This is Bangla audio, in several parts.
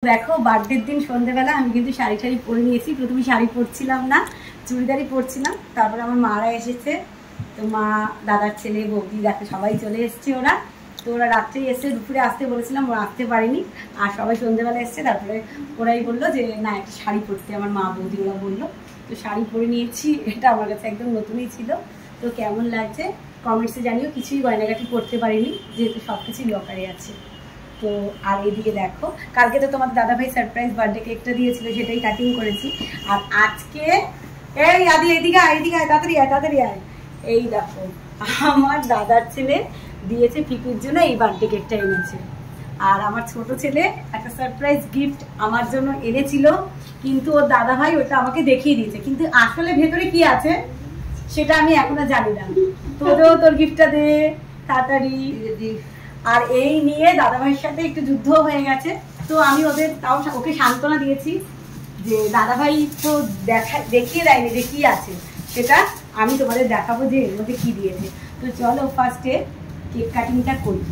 দেখো বার্থডের দিন সন্ধ্যাবেলা আমি কিন্তু শাড়ি টাড়ি পরে নিয়েছি। প্রথমে শাড়ি পরছিলাম না, চুড়িদারই পরছিলাম। তারপরে আমার মারা এসেছে, তো মা, দাদার ছেলে, বৌদি, দেখো সবাই চলে এসছে। ওরা রাত্রেই এসছে, দুপুরে আসতে বলেছিলাম, ওরা আসতে পারেনি। আর সবাই সন্ধ্যাবেলা এসছে। তারপরে ওরাই বললো যে না একটা শাড়ি পরতে, আমার মা বৌদি ওরা বললো। তো শাড়ি পরে নিয়েছি, এটা আমার কাছে একদম নতুনই ছিল। তো কেমন লাগছে কমেন্টসে জানিও। কিছুই গয়নাগাটি করতে পারিনি, যেহেতু সব কিছুই লকারে আছে। তো আর এইদিকে দেখো, কালকে তো তোমাদের দাদাভাই সারপ্রাইজ বার্থডে কেকটা দিয়েছিল, সেটাই কাটিং করেছি। আর আজকে এই আদি এইদিকে আয়, তাড়াতাড়ি আয়। এই দেখো আমার দাদার ছেলে দিয়েছে ফিকুর জন্য, এই বার্থডে কেকটা এনেছে। আর আমার ছোট ছেলে একটা সারপ্রাইজ গিফট আমার জন্য এনেছিল, কিন্তু ওর দাদাভাই ওটা আমাকে দেখিয়ে দিয়েছে, কিন্তু আসলে ভেতরে কি আছে সেটা আমি এখনো জানি না। তোর গিফটটা দে তাড়াতাড়ি। আর এই নিয়ে দাদাভাইয়ের সাথে একটু যুদ্ধ হয়ে গেছে। তো আমি ওকে সান্ত্বনা দিয়েছি যে দাদাভাই তো দেখিয়ে দেয়নি যে কি আছে, সেটা আমি তোমাদের দেখাবো যে এর মধ্যে কি দিয়েছে। তো চলো ফার্স্টে কেক কাটিংটা করি।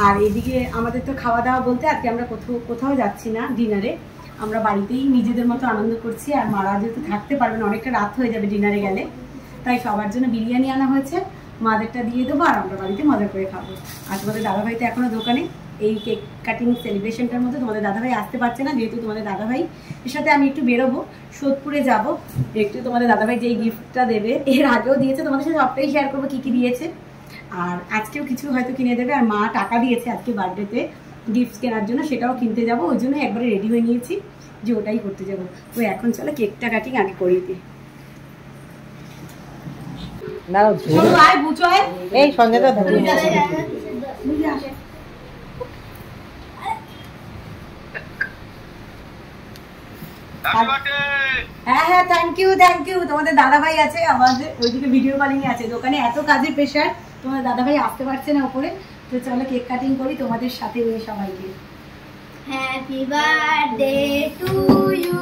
আর এদিকে আমাদের তো খাওয়া দাওয়া বলতে আজকে আমরা কোথাও যাচ্ছি না ডিনারে, আমরা বাড়িতেই নিজেদের মতো আনন্দ করছি। আর মারা যেহেতু থাকতে পারবেন, অনেকটা রাত হয়ে যাবে ডিনারে গেলে, তাই সবার জন্য বিরিয়ানি আনা হয়েছে। মাদেরটা দিয়ে দেবো আর আমরা বাড়িতে মজা করে খাবো। আর তোমাদের দাদাভাই তো এখনো দোকানে। এই কেক কাটিং সেলিব্রেশনটার মধ্যে তোমাদের দাদাভাই আসতে পারছে না, যেহেতু তোমাদের দাদাভাই এর সাথে আমি একটু বেরোবো, সোদপুরে যাব একটু। তোমাদের দাদাভাই যেই গিফটটা দেবে, এর আগেও দিয়েছে, তোমাদের সাথে সবটাই শেয়ার করবো কী কী দিয়েছে। আর আজকেও কিছু হয়তো কিনে দেবে। আর মা টাকা দিয়েছে আজকে বার্থডেতে গিফট কেনার জন্য, সেটাও কিনতে যাবো। ওই জন্য একবারে রেডি হয়ে নিয়েছি যে ওটাই করতে যাবো। তো এখন চলো কেকটা কাটিং আগে করিয়ে দিই। এই সন্ধ্যাটা হ্যাঁ থ্যাংক ইউ। তোমাদের দাদাভাই আছে আমাদের ওইদিকে, ভিডিও কলিং আছে। দোকানে এত কাজের প্রেশার, তোমাদের দাদাভাই আসতে পারছে না উপরে। তো চলো কেক কাটিং করি তোমাদের সাথে নিয়ে সবাইকে। Happy birthday to you,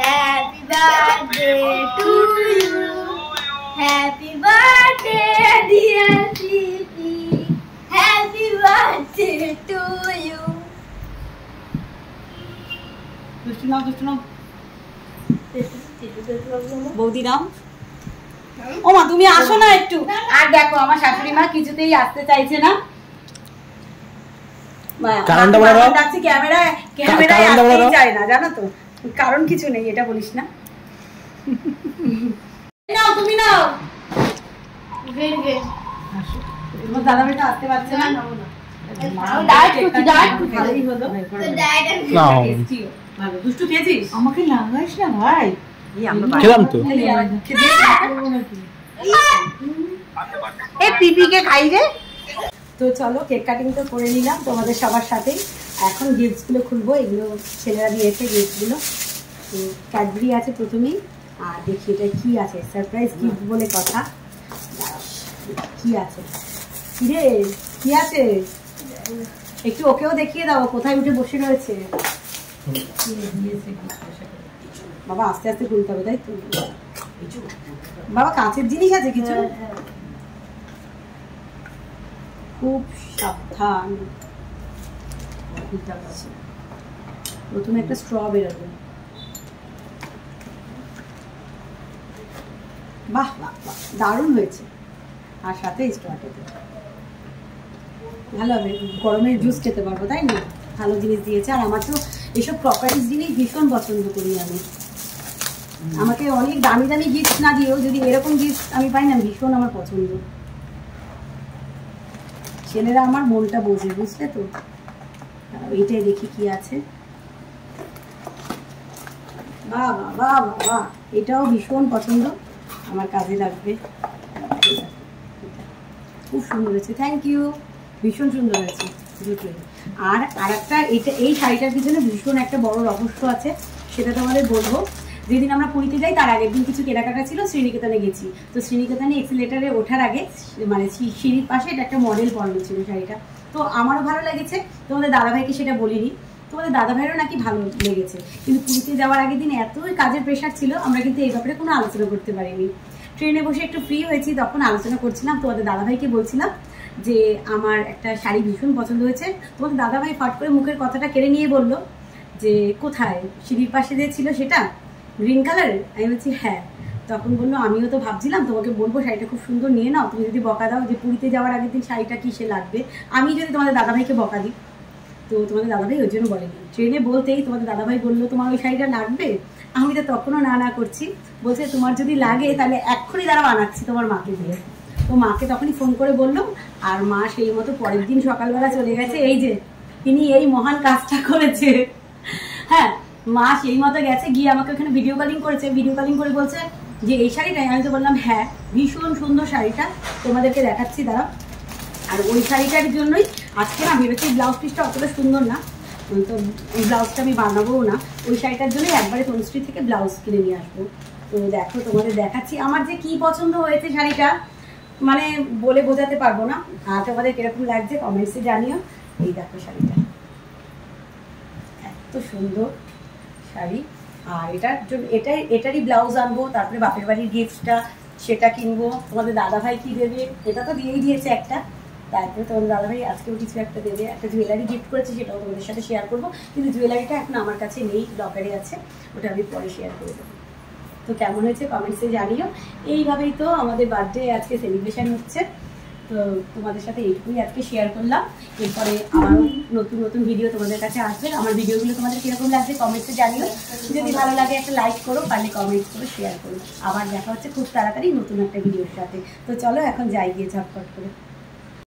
happy birthday to you, happy birthday dear Preeti, happy birthday to you. দুষ্টু নাও বৌদি নাও। ও মা তুমি আসো না একটু। আর দেখো আমার শাশুড়ি মা কিছুতেই আসতে চাইছে না। ক্যামেরায় চায় না, জানো তো, কারণ কিছু নেই, এটা বলিস না। নাও তুমি নাও। দাদা ভাইটা আসতে পারছে না। দুষ্টু খেয়েছিস? আমাকে লাগাইস না ভাই। খেলাম তো। পিপিকে খাই রে। তো চলো কেক কাটিং তো করে নিলাম তোমাদের সবার সাথেই। এখন গিফটসগুলো খুলবো। এগুলো ছেলেরা দিয়েছে গিফটগুলো। তো ক্যাডবেরি আছে প্রথমেই। আর দেখি এটা কি আছে, সারপ্রাইজ গিফট বলে কথা। কি আছে রে, কি আছে একটু ওকেও দেখিয়ে দাও, কোথায় উঠে বসে রয়েছে। বাবা আস্তে আস্তে খুলতে হবে, তাই তো? বাবা কাঁচের জিনিস আছে কিছু, খুব সাবধান। প্রথমে একটা স্ট্র বেরোবে। বাহ বাহ বাহ, দারুণ হয়েছে। আর সাথে স্ট্রটা ভালো হবে, গরমে জুস খেতে পারবো, তাই না? ভালো জিনিস দিয়েছে। আর আমার তো এসব প্রপার্টিস জিনিস ভীষণ পছন্দ করি আমি। আমাকে অনেক দামি দামি গিফট না দিয়েও যদি এরকম গিফট আমি পাই না, ভীষণ আমার পছন্দ। ছেলেরা আমার মনটা বোঝে, বুঝলে তো। এইটাই দেখি কি আছে। বাহ বাহ বাহ বাহ, এটাও ভীষণ পছন্দ, আমার কাজে লাগবে। খুব সুন্দর হয়েছে, থ্যাংক ইউ। ভীষণ সুন্দর হয়েছে দুটোই। আর একটা এই শাড়িটার পিছনে ভীষণ একটা বড় রহস্য আছে, সেটা তোমাদের বলবো। যেদিন আমরা পুরীতে যাই তার আগের দিন কিছু কেনাকাটা ছিল, শ্রীনিকেতনে গেছি। তো শ্রীনিকেতনে এক্সিলেটারে ওঠার আগে মানে সিঁড়ির পাশে এটা একটা মডেল পরানো ছিল শাড়িটা। তো আমারও ভালো লেগেছে, তোমাদের দাদাভাইকে সেটা বলিনি। তোমাদের দাদাভাইয়েরও নাকি ভালো লেগেছে, কিন্তু পুরীতে যাওয়ার আগের দিন এতই কাজের প্রেশার ছিল, আমরা কিন্তু এই ব্যাপারে কোনো আলোচনা করতে পারিনি। ট্রেনে বসে একটু ফ্রি হয়েছি, তখন আলোচনা করছিলাম। তোমাদের দাদাভাইকে বলছিলাম যে আমার একটা শাড়ি ভীষণ পছন্দ হয়েছে। তোমাদের দাদাভাই ফট করে মুখের কথাটা কেড়ে নিয়ে বলল যে কোথায়, সিঁড়ির পাশে যে ছিল সেটা গ্রিন কালারের? আমি বলছি হ্যাঁ। তখন বললো আমিও তো ভাবছিলাম তোমাকে বলবো শাড়িটা খুব সুন্দর নিয়ে নাও, তুমি যদি বকা দাও যে পুরীতে যাওয়ার আগের দিন শাড়িটা কিসে লাগবে, আমি যদি তোমাদের দাদাভাইকে বকা দিই। তো তোমাদের দাদাভাই ওই জন্য বলেনি। ট্রেনে বলতেই তোমাদের দাদাভাই বললো তোমার ওই শাড়িটা লাগবে? আমি তো তখনও না করছি, বলছে তোমার যদি লাগে তাহলে এক্ষুনি দাঁড়াও আনাচ্ছি তোমার মাকে দিয়ে। তো মাকে তখনই ফোন করে বললো, আর মা সেই মতো পরের দিন সকালবেলা চলে গেছে। এই যে তিনি এই মহান কাজটা করেছে। হ্যাঁ, মা সেই মতো গেছে, গিয়ে আমাকে ওখানে ভিডিও কলিং করেছে, ভিডিও কলিং করে বলছে যে এই শাড়িটাই। আমি তো বললাম হ্যাঁ, ভীষণ সুন্দর শাড়িটা, তোমাদেরকে দেখাচ্ছি দাঁড়াও। আর ওই শাড়িটার জন্যই আজকে না ভেবেছি ব্লাউজ পিসটা অতটা সুন্দর না, তো এই ব্লাউজটা আমি বানাবোও না। ওই শাড়িটার জন্যই একবারে তনুশ্রী থেকে ব্লাউজ কিনে নিয়ে আসবো। তো দেখো তোমাদের দেখাচ্ছি আমার যে কি পছন্দ হয়েছে শাড়িটা, মানে বলে বোঝাতে পারবো না। আর তোমাদের কিরকম লাগছে কমেন্টসে জানিও। এই দেখো শাড়িটা, এত সুন্দর শাড়ি। আর এটারই ব্লাউজ আনবো, তারপরে বাপের বাড়ির গিফটটা সেটা কিনবো। তোমাদের দাদাভাই কি দেবে, এটা তো দিয়েই দিয়েছে একটা, তারপরে তোমাদের দাদাভাই আজকেও কিছু একটা দেবে, একটা জুয়েলারি গিফট করেছে, সেটাও তোমাদের সাথে শেয়ার করবো। কিন্তু জুয়েলারিটা এখন আমার কাছে নেই, লকারে আছে, ওটা আমি পরে শেয়ার করে দেবো। তো কেমন হয়েছে কমেন্টসে জানিও। এইভাবেই তো আমাদের বার্থডে আজকে সেলিব্রেশন হচ্ছে। তো তোমাদের সাথে এইটুকুই আজকে শেয়ার করলাম। এরপরে আবারও নতুন নতুন ভিডিও তোমাদের কাছে আসবে। আমার ভিডিওগুলো তোমাদের কীরকম লাগছে কমেন্টসে জানিও। যদি ভালো লাগে একটা লাইক করো, পারলে কমেন্টস করো, শেয়ার করো। আবার দেখা হচ্ছে খুব তাড়াতাড়ি নতুন একটা ভিডিওর সাথে। তো চলো এখন যাই গিয়ে ঝটপট করে।